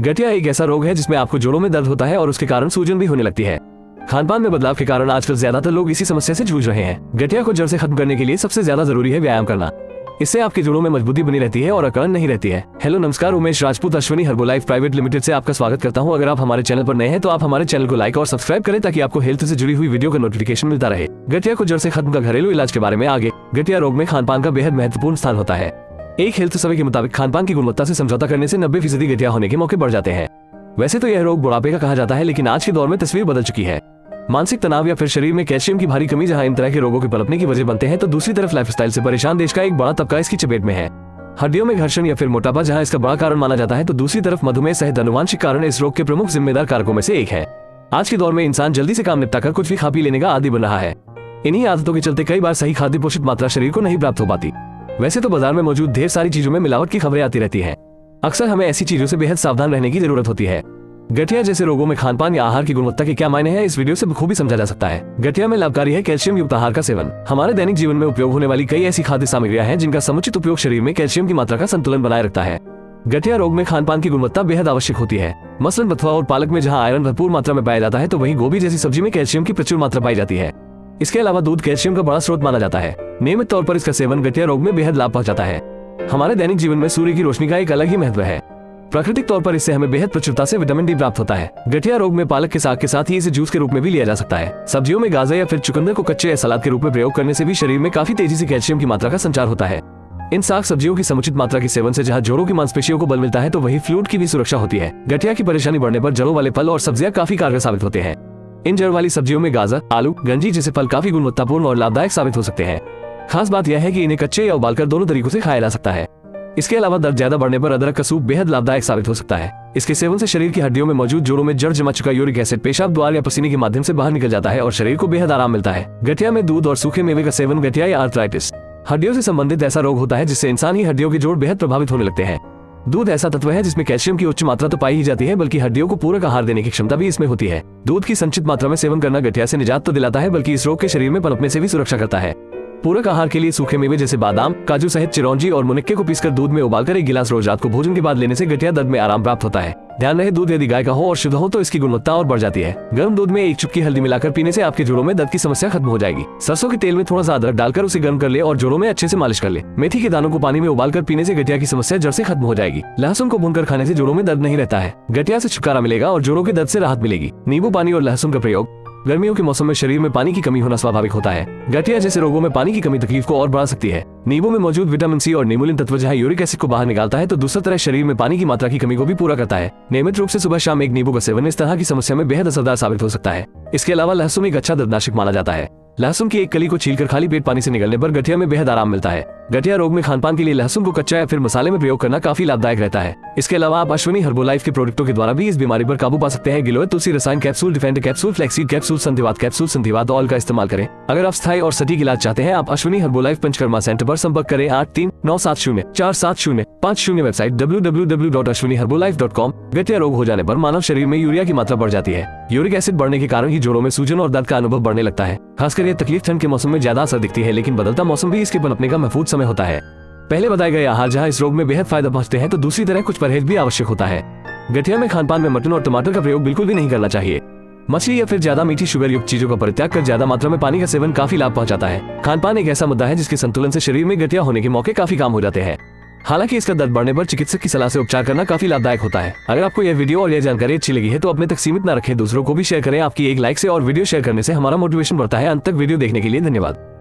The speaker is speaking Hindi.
गठिया एक ऐसा रोग है जिसमें आपको जोड़ों में दर्द होता है और उसके कारण सूजन भी होने लगती है। खानपान में बदलाव के कारण आजकल ज्यादातर लोग इसी समस्या से जूझ रहे हैं। गठिया को जड़ से खत्म करने के लिए सबसे ज्यादा जरूरी है व्यायाम करना। इससे आपके जोड़ों में मजबूती बनी रहती है और अकड़न नहीं रहती है। हेलो नमस्कार, उमेश राजपूत अश्विनी हर्बोलाइफ प्राइवेट लिमिटेड से आपका स्वागत करता हूं। अगर आप हमारे चैनल पर नए हैं तो आप हमारे चैनल को लाइक और सब्सक्राइब करें ताकि आपको हेल्थ से जुड़ी हुई वीडियो का नोटिफिकेशन मिलता रहे। गठिया को जड़ से खत्म का घरेलू इलाज के बारे में आगे। गठिया रोग में खानपान का बेहद महत्वपूर्ण स्थान होता है। एक हेल्थ सर्वे के मुताबिक खानपान की गुणवत्ता से समझौता करने से 90% गठिया होने के मौके बढ़ जाते हैं। वैसे तो यह रोग बुढ़ापे का कहा जाता है, लेकिन आज के दौर में तस्वीर बदल चुकी है। मानसिक तनाव या फिर शरीर में कैल्शियम की भारी कमी जहां इन तरह के रोगों के पनपने की वजह बनते हैं, तो दूसरी तरफ लाइफस्टाइल से परेशान देश का एक बड़ा तबका इसकी चपेट में है। हड्डियों में घर्षण या फिर मोटापा जहां इसका बड़ा कारण माना जाता है, तो दूसरी तरफ मधुमेह सहित आनुवांशिक कारण इस रोग के प्रमुख जिम्मेदार कारकों में से एक है। आज के दौर में इंसान जल्दी से काम निपटाकर कुछ भी खा पी लेने का आदी बन रहा है। इन्हीं आदतों के चलते कई बार सही खाद्य पोषित मात्रा शरीर को नहीं प्राप्त हो पाती। वैसे तो बाजार में मौजूद ढेर सारी चीजों में मिलावट की खबरें आती रहती हैं। अक्सर हमें ऐसी चीजों से बेहद सावधान रहने की जरूरत होती है। गठिया जैसे रोगों में खानपान या आहार की गुणवत्ता के क्या मायने हैं, इस वीडियो से बखूबी समझा जा सकता है। गठिया में लाभकारी है कैल्शियम युक्त आहार का सेवन। हमारे दैनिक जीवन में उपयोग होने वाली कई ऐसी खाद्य सामग्रियां हैं जिनका समुचित उपयोग शरीर में कैल्शियम की मात्रा का संतुलन बनाए रखता है। गठिया रोग में खानपान की गुणवत्ता बेहद आवश्यक होती है। मसलन बथुआ और पालक में जहाँ आयरन भरपूर मात्रा में पाया जाता है, तो वहीं गोभी जैसी सब्जी में कैल्शियम की प्रचुर मात्रा पाई जाती है। इसके अलावा दूध कैल्शियम का बड़ा स्रोत माना जाता है। नियमित तौर पर इसका सेवन गठिया रोग में बेहद लाभ पहुंचाता है। हमारे दैनिक जीवन में सूर्य की रोशनी का एक अलग ही महत्व है। प्राकृतिक तौर पर इससे हमें बेहद प्रचुरता से विटामिन डी प्राप्त होता है। गठिया रोग में पालक के साग के साथ ही इसे जूस के रूप में भी लिया जा सकता है। सब्जियों में गाजर या फिर चुकंदर को कच्चे या सलाद के रूप में प्रयोग करने से भी शरीर में काफी तेजी से कैल्शियम की मात्रा का संचार होता है। इन साग सब्जियों की समुचित मात्रा के सेवन से जहां जोड़ों की मांसपेशियों को बल मिलता है, तो वहीं फ्लूइड की भी सुरक्षा होती है। गठिया की परेशानी बढ़ने पर जड़ों वाले फल और सब्जियां काफी कारगर साबित होते हैं। इन जड़ वाली सब्जियों में गाजर, आलू, गंजी जैसे फल काफी गुणवत्तापूर्ण और लाभदायक साबित हो सकते हैं। खास बात यह है कि इन्हें कच्चे या उबालकर दोनों तरीकों से खाया जा सकता है। इसके अलावा दर्द ज्यादा बढ़ने पर अदरक का सूप बेहद लाभदायक साबित हो सकता है। इसके सेवन से शरीर की हड्डियों में मौजूद जोड़ों में जड़ जमा चुका यूरिक एसिड पेशाब द्वार या पसीने के माध्यम से बाहर निकल जाता है और शरीर को बेहद आराम मिलता है। गठिया में दूध और सूखे मेवे का सेवन गठिया या आर्थराइटिस हड्डियों से संबंधित ऐसा रोग होता है जिससे इंसान ही हड्डियों के जोड़ बेहद प्रभावित होने लगते हैं। दूध ऐसा तत्व है जिसमें कैल्शियम की उच्च मात्रा तो पाई ही जाती है, बल्कि हड्डियों को पूरक आहार देने की क्षमता भी इसमें होती है। दूध की संचित मात्रा में सेवन करना गठिया से निजात तो दिलाता है, बल्कि इस रोग के शरीर में पनपने से भी सुरक्षा करता है। पूरक आहार के लिए सूखे मेवे जैसे बादाम, काजू सहित चिरौंजी और मुनक्के को पीसकर दूध में उबालकर एक गिलास रोज रात को भोजन के बाद लेने से गठिया दर्द में आराम प्राप्त होता है। ध्यान रहे, दूध यदि गाय का हो और शुद्ध हो तो इसकी गुणवत्ता और बढ़ जाती है। गर्म दूध में एक चुटकी हल्दी मिलाकर पीने से आपके जोड़ों में दर्द की समस्या खत्म हो जाएगी। सरसों के तेल में थोड़ा सा अदरक डालकर उसे गर्म कर ले और जोड़ों में अच्छे से मालिश कर ले। मेथी के दानों को पानी में उबालकर पीने से गठिया की समस्या जड़ से खत्म हो जाएगी। लहसुन को भूनकर खाने से जोड़ों में दर्द नहीं रहता है। गठिया से छुटकारा मिलेगा और जोड़ों के दर्द से राहत मिलेगी। नींबू पानी और लहसुन का प्रयोग। गर्मियों के मौसम में शरीर में पानी की कमी होना स्वाभाविक होता है। गठिया जैसे रोगों में पानी की कमी तकलीफ को और बढ़ा सकती है। नींबू में मौजूद विटामिन सी और नीमोलिन तत्व जहां यूरिक एसिड को बाहर निकालता है, तो दूसरी तरफ शरीर में पानी की मात्रा की कमी को भी पूरा करता है। नियमित रूप से सुबह शाम एक नींबू का सेवन इस तरह की समस्या में बेहद असरदार साबित हो सकता है। इसके अलावा लहसुन एक अच्छा दर्दनाशक माना जाता है। लहसुन की एक कली को छीलकर खाली पेट पानी से निगलने पर गठिया में बेहद आराम मिलता है। गठिया रोग में खानपान के लिए लहसुन को कच्चा या फिर मसाले में प्रयोग करना काफी लाभदायक रहता है। इसके अलावा आप अश्विनी हर्बोलाइफ के प्रोडक्टों के द्वारा भी इस बीमारी पर काबू पा सकते हैं। Giloy Tulsi Rasayan capsule, defend capsule, flaxseed capsule, Sandhivat oil का इस्तेमाल करें। अगर आप स्थायी और सटीक इलाज चाहते हैं, आप अश्विनी हर्बोलाइफ पंचकर्मा सेंटर पर संपर्क करें 8397047050। Website www.ashwiniherbolife.com। गठिया रोग हो जाने पर मानव शरीर में यूरिया की मात्रा बढ़ जाती है। यूरिक एसिड बढ़ने के कारण ही जोड़ों में सूजन और दर्द का अनुभव बढ़ने लगता है। खासकर यह तकलीफ ठंड के मौसम में ज्यादा असर दिखती है, लेकिन बदलता मौसम भी इसके पनपने का महफूज समय होता है। पहले बताए गए आहार जहां इस रोग में बेहद फायदा पहुंचते हैं, तो दूसरी तरह कुछ परहेज भी आवश्यक होता है। गठिया में खानपान में मटन और टमाटर का प्रयोग बिल्कुल भी नहीं करना चाहिए। मछली या फिर ज्यादा मीठी शुगर युक्त चीजों का परित्याग कर ज्यादा मात्रा में पानी का सेवन काफी लाभ पहुंचाता है। खानपान एक ऐसा मुद्दा है जिसके संतुलन से शरीर में गठिया होने के मौके काफी कम हो जाते हैं। हालांकि इसका दर्द बढ़ने पर चिकित्सक की सलाह से उपचार करना काफी लाभदायक होता है। अगर आपको यह वीडियो और यह जानकारी अच्छी लगी है तो अपने तक सीमित न रखें, दूसरों को भी शेयर करें। आपकी एक लाइक से और वीडियो शेयर करने से हमारा मोटिवेशन बढ़ता है। अंत तक वीडियो देखने के लिए धन्यवाद।